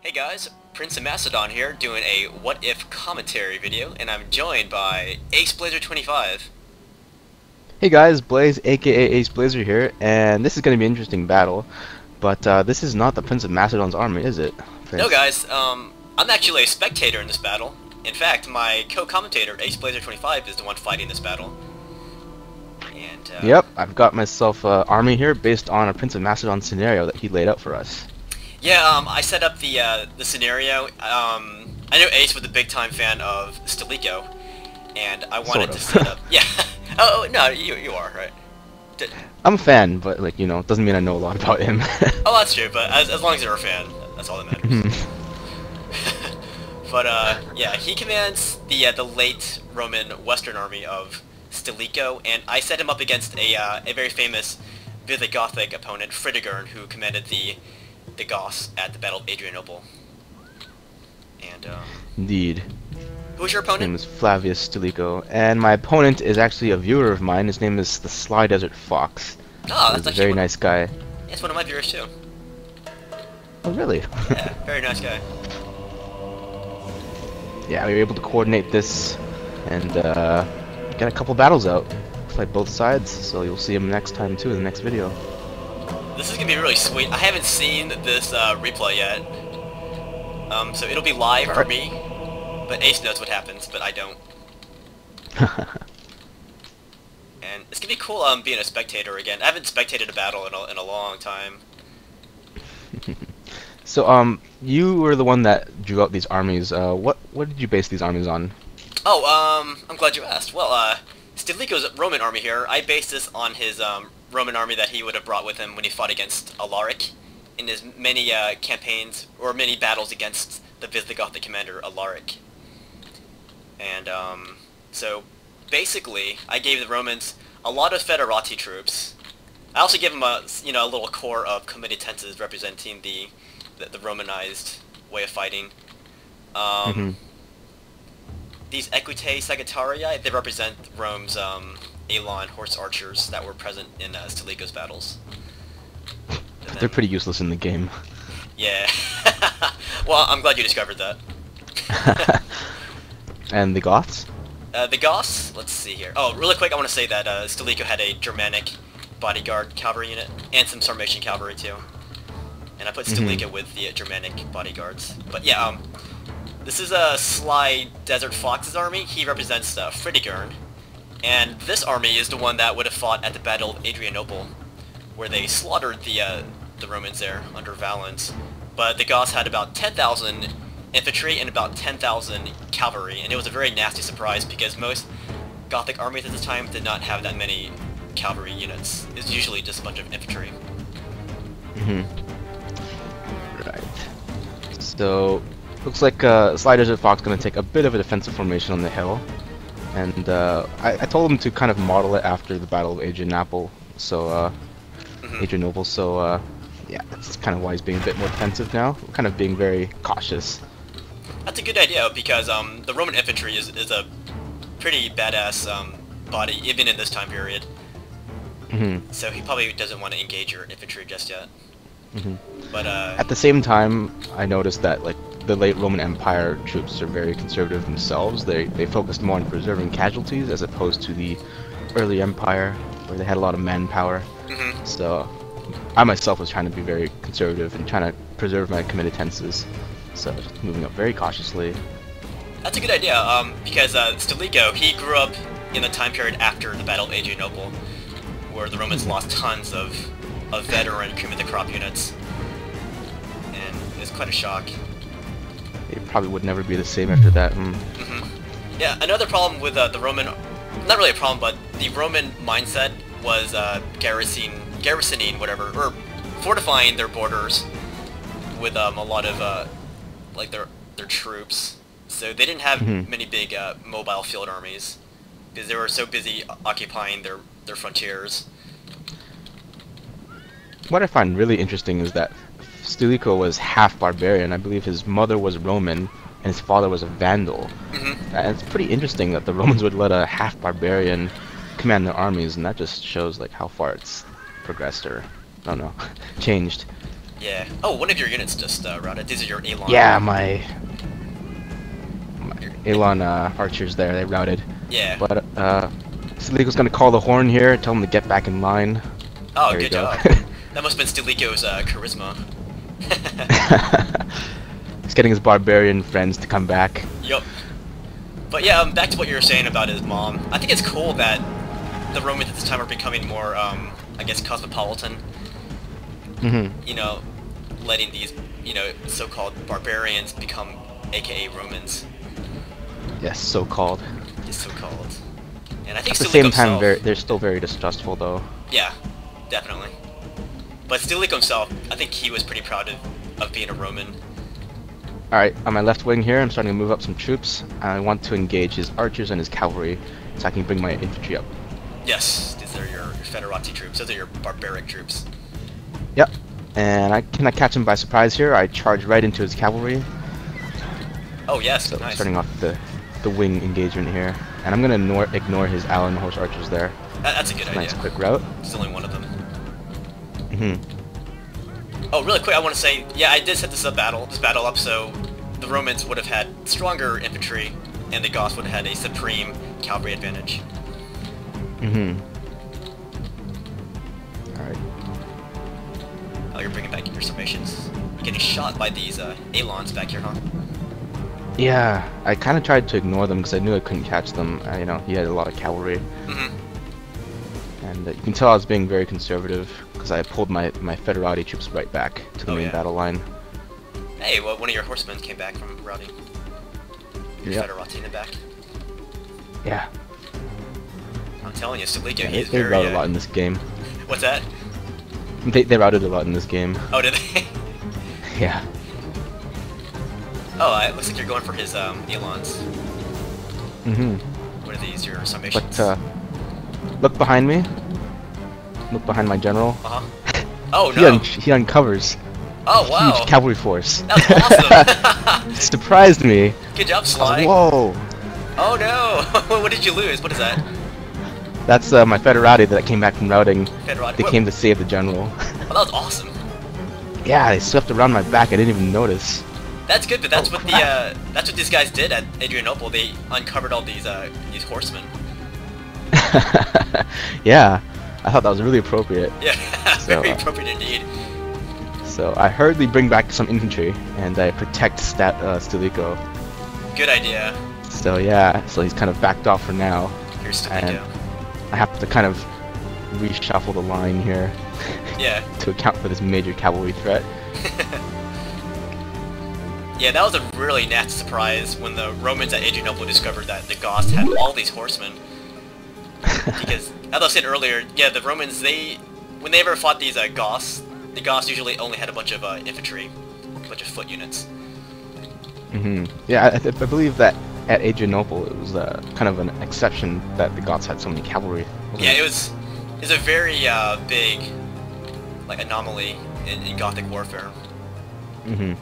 Hey guys, PrinceofMacedon here, doing a what if commentary video, and I'm joined by Aceblazer25. Hey guys, Blaze aka Aceblazer here, and this is going to be an interesting battle, but this is not the Prince of Macedon's army, is it, No Prince? guys, I'm actually a spectator in this battle. In fact, my co-commentator, Aceblazer25, is the one fighting this battle. And, Yep, I've got myself an army here based on a Prince of Macedon scenario that he laid out for us. yeah, I set up the scenario. I know Ace was a big-time fan of Stilicho, and I wanted Sort to of. set up... Yeah. Oh, no, you are, right? Did, I'm a fan, but like, you know, it doesn't mean I know a lot about him. oh, that's true, but as long as you're a fan, that's all that matters. But yeah, he commands the late Roman Western army of Stilicho, and I set him up against a very famous Visigothic opponent, Fritigern, who commanded the Goths at the Battle of Adrianople. And Indeed. who was your His name opponent? is Flavius Stilicho, and my opponent is actually a viewer of mine. His name is the Slydessertfox. Oh, He's that's a actually very nice guy. It's one of my viewers too. Oh, really? Yeah, very nice guy. Yeah, we were able to coordinate this and get a couple battles out. Fight both sides, so you'll see him next time too in the next video. This is gonna be really sweet. I haven't seen this replay yet, so it'll be live for me. But Ace knows what happens, but I don't. And it's gonna be cool being a spectator again. I haven't spectated a battle in a long time. So, you were the one that drew out these armies. What did you base these armies on? Oh, I'm glad you asked. Well, Stilicho's Roman army here, I based this on his Roman army that he would have brought with him when he fought against Alaric in his many campaigns, or many battles against the Visigothic commander Alaric. And, so, basically, I gave the Romans a lot of federati troops. I also gave them a little core of comitatenses representing the Romanized way of fighting. These Equitae Sagittarii, they represent Rome's Elon horse archers that were present in Stilicho's battles. They're pretty useless in the game. Yeah. Well, I'm glad you discovered that. And the Goths? The Goths, let's see here. Oh, really quick, I want to say that Stilicho had a Germanic bodyguard cavalry unit, and some Sarmatian cavalry too. And I put Stilicho with the Germanic bodyguards. But yeah, this is a Slydessertfox's army. He represents Fritigern. And this army is the one that would have fought at the Battle of Adrianople, where they slaughtered the Romans there under Valens. But the Goths had about 10,000 infantry and about 10,000 cavalry, and it was a very nasty surprise because most Gothic armies at the time did not have that many cavalry units. It's usually just a bunch of infantry. Right. So, looks like Slydessertfox going to take a bit of a defensive formation on the hill. And I told him to kind of model it after the Battle of Adrianople. So, Adrianople, so yeah, that's kind of why he's being a bit more defensive now. Kind of being very cautious. That's a good idea because the Roman infantry is a pretty badass body, even in this time period. So he probably doesn't want to engage your infantry just yet. But At the same time, I noticed that like the late Roman Empire troops are very conservative themselves. They focused more on preserving casualties as opposed to the early Empire, where they had a lot of manpower. So I myself was trying to be very conservative and trying to preserve my comitatenses. So just moving up very cautiously. that's a good idea because Stilicho, he grew up in the time period after the Battle of Adrianople, where the Romans lost tons of veteran cream of the crop units, and it's quite a shock. It probably would never be the same after that. Yeah, another problem with the Roman, not really a problem, but the Roman mindset was garrisoning whatever, or fortifying their borders with a lot of like their troops. So they didn't have many big mobile field armies because they were so busy occupying their frontiers. What I find really interesting is that Stilicho was half barbarian. I believe his mother was Roman and his father was a Vandal. And it's pretty interesting that the Romans would let a half barbarian command their armies, and that just shows like how far it's progressed, or I don't know, changed. Yeah. Oh, one of your units just routed. These are your Elon. Yeah, my Elon archers there, they routed. Yeah. But Stilicho's gonna call the horn here, tell him to get back in line. Oh, There good you go. job. That must have been Stilicho's charisma. He's getting his barbarian friends to come back. Yup. But yeah, back to what you were saying about his mom. I think it's cool that the Romans at this time are becoming more, I guess, cosmopolitan. Mm-hmm. You know, letting these, you know, so-called barbarians become AKA Romans. Yes, so-called. Just so-called. And I think At the Stilicho same time, himself, they're still very distrustful, though. yeah, definitely. But Stilicho himself, I think he was pretty proud of being a Roman. Alright, on my left wing here, I'm starting to move up some troops. I want to engage his archers and his cavalry, so I can bring my infantry up. Yes, these are your Federati troops. Those are your barbaric troops. Yep. And can I catch him by surprise here? I charge right into his cavalry. Oh yes, So nice. starting off the wing engagement here. And I'm gonna ignore his Allen horse archers there. That's a good idea. Nice quick route. There's only one of them. Mm-hmm. Oh, really quick, I want to say, yeah, I did set this battle up, so the Romans would have had stronger infantry, and the Goths would have had a supreme cavalry advantage. Mm-hmm. Alright. Oh, you're bringing back your formations. You're getting shot by these Alons back here, huh? Yeah, I kind of tried to ignore them because I knew I couldn't catch them. You know, he had a lot of cavalry. Mm-hmm. And you can tell I was being very conservative because I pulled my Federati troops right back to the main battle line. Hey, well, one of your horsemen came back from routing. Your Federati in the back. Yeah. I'm telling you, Stilicho, Yeah, he's they very... routed a lot in this game. What's that? They routed a lot in this game. Oh, did they? Yeah. Oh, it looks like you're going for his Elons. Mm-hmm. What are these, your summations? But, look behind me. Look behind my general. Uh-huh. Oh, no! He uncovers Oh, wow! huge cavalry force. That was awesome! Surprised me. Good job, Sly. Whoa! Oh, no! What did you lose? What is that? That's my Federati that came back from routing. Federati. They came to save the general. Oh, that was awesome. Yeah, they swept around my back. I didn't even notice. That's good, but that's what that's what these guys did at Adrianople. They uncovered all these horsemen. Yeah, I thought that was really appropriate. Yeah, So, very appropriate indeed. So I hurriedly bring back some infantry and I protect Stilicho. Good idea. So yeah, so he's kind of backed off for now. Here's And Stilicho. I have to kind of reshuffle the line here Yeah. to account for this major cavalry threat. Yeah, that was a really nasty surprise when the Romans at Adrianople discovered that the Goths had all these horsemen. Because, as I said earlier, yeah, the Romans, when they ever fought these Goths, the Goths usually only had a bunch of infantry, a bunch of foot units. Mm-hmm. Yeah, I believe that at Adrianople it was kind of an exception that the Goths had so many cavalry. Yeah, it was a very big, like, anomaly in Gothic warfare. Mm-hmm.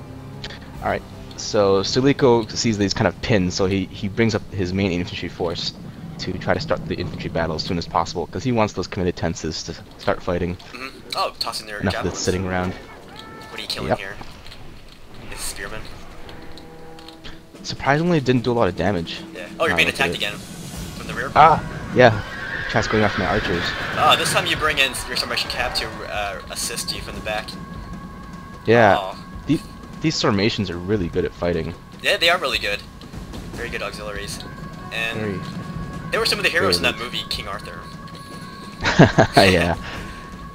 Alright, so Stilicho sees these kind of pins, so he brings up his main infantry force to try to start the infantry battle as soon as possible, because he wants those committed tenses to start fighting. Mm-hmm. Oh, tossing their Enough of this javelins. sitting around. What are you killing Yep. here? Is spearmen? Surprisingly, it didn't do a lot of damage. Yeah. Oh, you're being look at attacked it. again. From the rear? Ah! Yeah. Tries going after my archers. Oh, this time you bring in your Sarmatian Cap to assist you from the back. Yeah. Oh. These formations are really good at fighting. Yeah, they are really good. Very good auxiliaries. And Very... they were some of the heroes in very that movie, King Arthur. Yeah.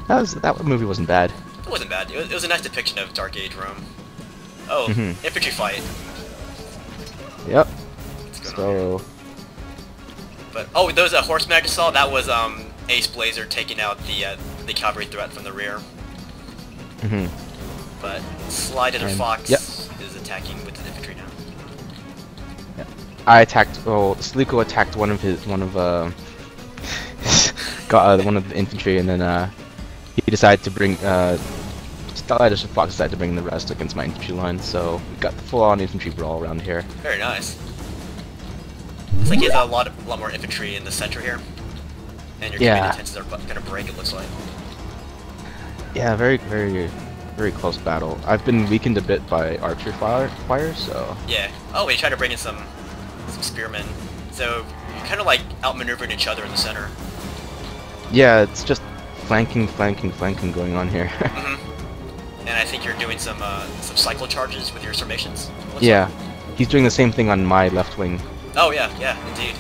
That movie wasn't bad. It wasn't bad. It was a nice depiction of Dark Age Rome. Oh, Mhm. infantry fight. Yep. What's going on here? So... But oh, those horsemen I just saw, that was Aceblazer taking out the cavalry threat from the rear. Mhm. But Slydessertfox Yep. is attacking with his infantry now. I attacked. Oh, Stilicho attacked one of one of the infantry, and then he decided to bring Slydessertfox decided to bring the rest against my infantry line. So we got the full-on infantry brawl around here. Very nice. It's like he has a lot more infantry in the center here, and your commander tenses are gonna break. It looks like. Yeah, very very close battle. I've been weakened a bit by archer fire, so... Yeah. Oh, we tried to bring in some spearmen. So, you're kind of like outmaneuvering each other in the center. Yeah, it's just flanking going on here. And I think you're doing some cycle charges with your formations. Yeah, he's doing the same thing on my left wing. Oh yeah, indeed.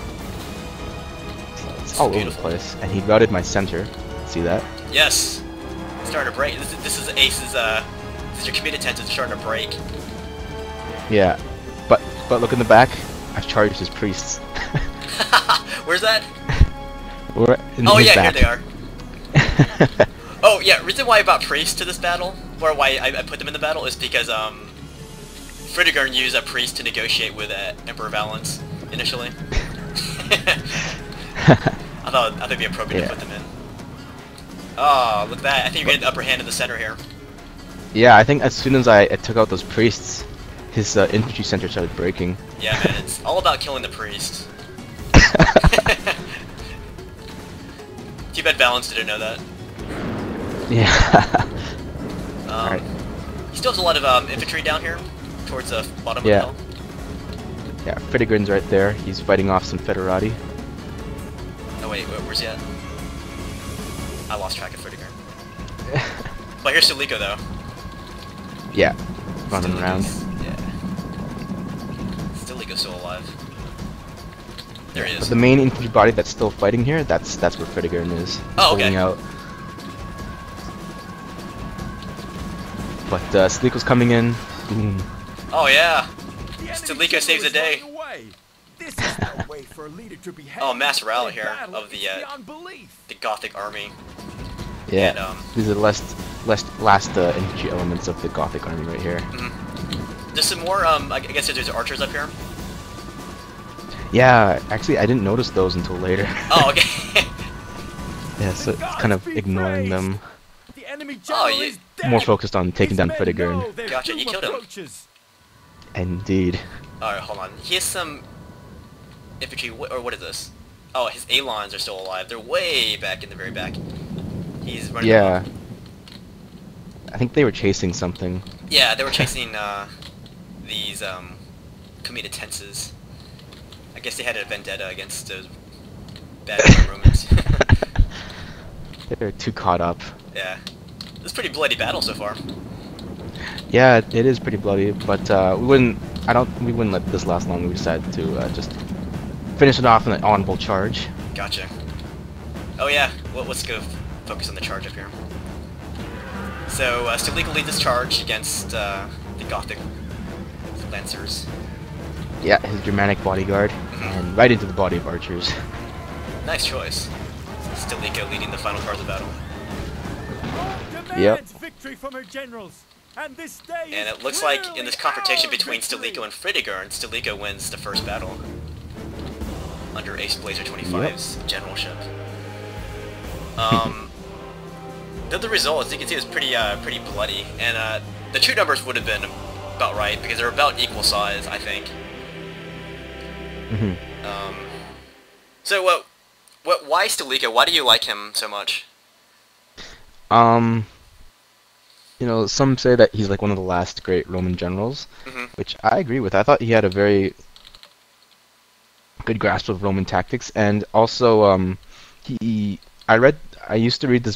So it's all over the place, and he routed my center. See that? Yes. It's starting to break. This is Ace's. This is your committed tent is starting to break. Yeah, but look in the back. I've charged his priests. Where's that? We're in oh his yeah, back. here they are. Oh yeah, reason why I brought priests to this battle, or why I put them in the battle, is because Fritigern used a priest to negotiate with Emperor Valens initially. I thought it'd be appropriate to put them in. Oh, look at that! I think you're getting the upper hand in the center here. Yeah, I think as soon as I took out those priests, his infantry center started breaking. Yeah, man, it's all about killing the priest. Too bad Valens didn't know that. Yeah. Alright. He still has a lot of infantry down here, towards the bottom of the hill. Yeah, Fritigern's right there. He's fighting off some Federati. Oh wait, where's he at? I lost track of Fritigern. But here's Stilicho though. Yeah, running around. Yeah. Stilicho's still alive. There he is. The main infantry body that's still fighting here, that's where Fritigern is. Oh, okay. Out. But Stilicho's coming in. Boom. Oh yeah! Stilicho saves the day. Oh, mass rally here of the Gothic army. Yeah, and, these are the last infantry elements of the Gothic army right here. There's some more, I guess there's archers up here? Yeah, actually I didn't notice those until later. Oh, okay. Yeah, so it's kind of ignoring them. Oh, you... More focused on taking down Fritigern. Gotcha, you killed him. Indeed. Alright, hold on. He has some infantry, or what is this? Oh, his A-lines are still alive. They're way back in the very back. He's running Yeah. I think they were chasing something. Yeah, they were chasing these committed tenses. I guess they had a vendetta against those bad Romans. They're too caught up. Yeah. This is a pretty bloody battle so far. Yeah, it is pretty bloody, but we wouldn't let this last long. We decided to just finish it off in an honorable charge. Gotcha. Oh yeah, well, let's go focus on the charge up here. So, Stilicho leads this charge against the Gothic Lancers. Yeah, his Germanic bodyguard, and right into the body of archers. Nice choice. Stilicho leading the final part of the battle. Yep. Victory from her generals. And it looks like in this confrontation between Stilicho and Fritigern, Stilicho wins the first battle under Aceblazer25's generalship. The result, as you can see, is pretty bloody, and the true numbers would have been about right because they're about equal size, I think. So why Stilicho? Why do you like him so much? You know, some say that he's like one of the last great Roman generals, which I agree with. I thought he had a very good grasp of Roman tactics, and also I used to read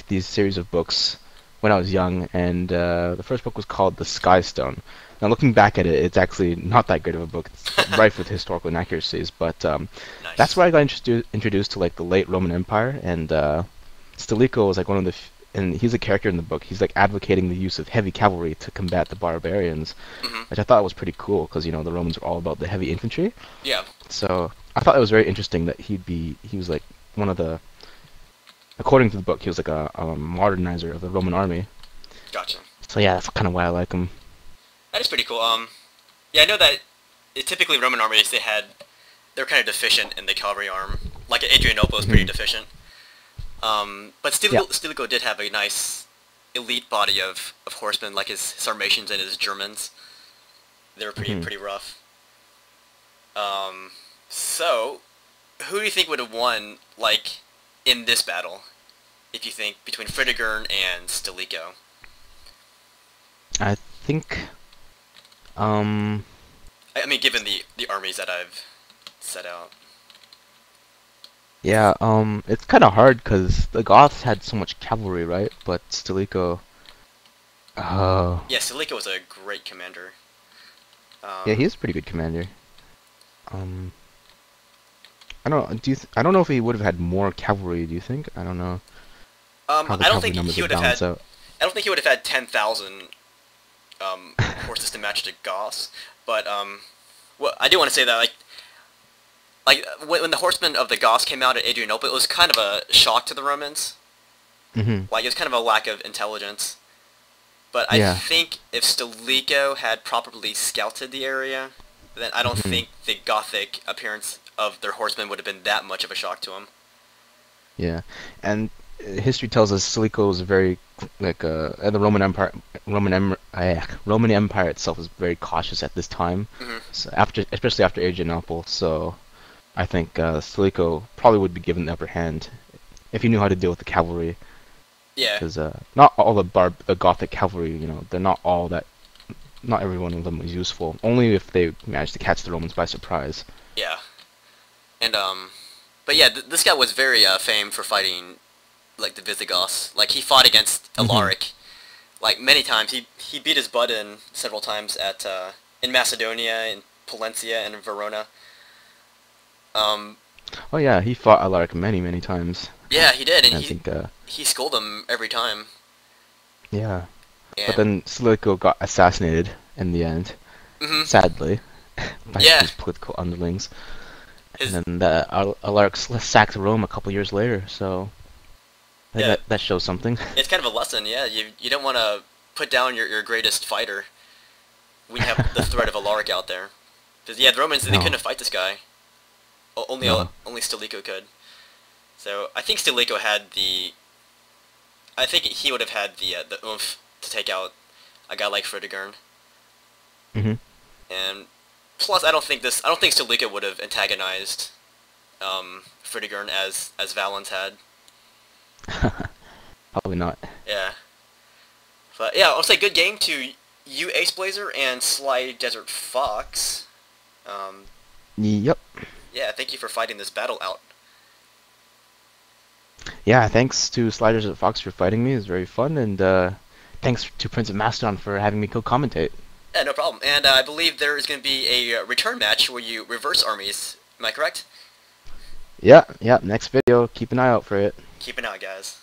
these series of books when I was young, and the first book was called The Sky Stone. Now looking back at it, it's actually not that great of a book. It's rife with historical inaccuracies, but Nice. that's where I got introduced to like the late Roman Empire, and Stilicho was like one of the and he's a character in the book. He's like advocating the use of heavy cavalry to combat the barbarians, which I thought was pretty cool because you know the Romans were all about the heavy infantry. Yeah. So I thought it was very interesting that he was like one of the, according to the book, he was like a modernizer of the Roman army. Gotcha. So yeah, that's kind of why I like him. That is pretty cool. Yeah, I know that typically Roman armies they're kind of deficient in the cavalry arm. Like Adrianople is pretty deficient. But Stilicho did have a nice elite body of horsemen, like his Sarmatians and his Germans. They were pretty rough. So, who do you think would have won, like, in this battle? If you think between Fritigern and Stilicho? I think, um, I mean, given the armies that I've set out. yeah, it's kind of hard because the Goths had so much cavalry, right? But Stilicho, Yeah, Stilicho was a great commander. yeah, he's a pretty good commander. Um, I don't, I don't know if he would have had more cavalry. Do you think? I don't know how the I don't cavalry think numbers he would would have balance had. out. I don't think he would have had 10,000 horses to match the Goths. But well, I do want to say that like when the horsemen of the Goths came out at Adrianople, it was kind of a shock to the Romans. Mm-hmm. Like it was kind of a lack of intelligence. But I Yeah. think if Stilicho had properly scouted the area, then I don't Mm-hmm. think the Gothic appearance of their horsemen would have been that much of a shock to him. Yeah, and history tells us Stilicho was very and the Roman Empire, Roman Empire itself was very cautious at this time. Hmm. So especially after Adrianople, so I think Stilicho probably would be given the upper hand if he knew how to deal with the cavalry. Yeah. Because not all the Gothic cavalry, they're not all that. Not every one of them was useful. Only if they managed to catch the Romans by surprise. Yeah. And but yeah, this guy was very famed for fighting like the Visigoths. Like he fought against Alaric, like many times. He beat his butt in several times at in Macedonia, in Palencia, and in Verona. Oh yeah, he fought Alaric many times. Yeah, he did, and I think he schooled him every time. yeah. And, But then Stilicho got assassinated in the end, sadly, by Yeah. his political underlings. His, And then Alaric sacked Rome a couple years later, so I think Yeah. that shows something. it's kind of a lesson, yeah. You don't want to put down your greatest fighter when you have the threat of Alaric out there. Because yeah, the Romans they No. couldn't fight this guy. Only No. only Stilicho could. So I think Stilicho had the. I think he would have had the oomph to take out a guy like Fritigern. hmm And plus, I don't think Stilicho would have antagonized Fritigern as Valens had. Probably not. Yeah. But yeah, I'll say good game to you, Aceblazer, and Slydessertfox. Yep. Yeah, thank you for fighting this battle out. Yeah, thanks to Slydessertfox for fighting me. It was very fun, and thanks to PrinceofMacedon for having me co-commentate. Yeah, no problem. And I believe there is going to be a return match where you reverse armies. Am I correct? Yeah, next video. Keep an eye out for it. Keep an eye, guys.